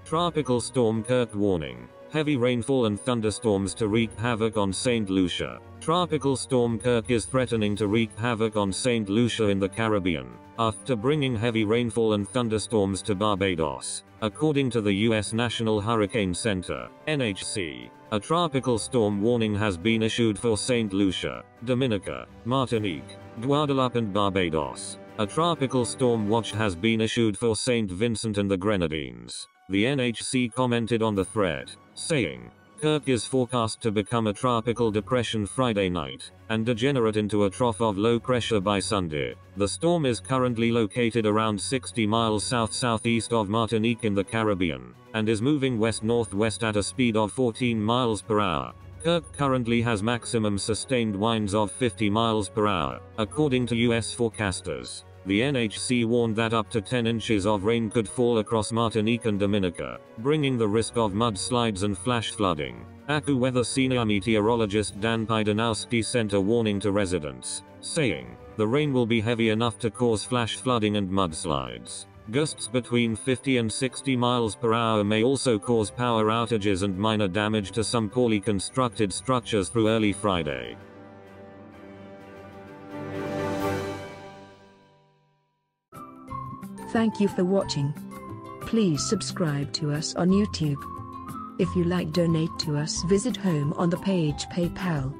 Tropical Storm Kirk warning. Heavy rainfall and thunderstorms to wreak havoc on St. Lucia. Tropical Storm Kirk is threatening to wreak havoc on St. Lucia in the Caribbean, after bringing heavy rainfall and thunderstorms to Barbados. According to the U.S. National Hurricane Center, NHC, a tropical storm warning has been issued for St. Lucia, Dominica, Martinique, Guadeloupe and Barbados. A tropical storm watch has been issued for St. Vincent and the Grenadines. The NHC commented on the threat, saying, Kirk is forecast to become a tropical depression Friday night, and degenerate into a trough of low pressure by Sunday. The storm is currently located around 60 miles south-southeast of Martinique in the Caribbean, and is moving west-northwest at a speed of 14 miles per hour. Kirk currently has maximum sustained winds of 50 miles per hour, according to U.S. forecasters. The NHC warned that up to 10 inches of rain could fall across Martinique and Dominica, bringing the risk of mudslides and flash flooding. AccuWeather senior meteorologist Dan Pidanowski sent a warning to residents, saying, the rain will be heavy enough to cause flash flooding and mudslides. Gusts between 50 and 60 miles per hour may also cause power outages and minor damage to some poorly constructed structures through early Friday. Thank you for watching. Please subscribe to us on YouTube. If you like, donate to us, visit home on the page PayPal.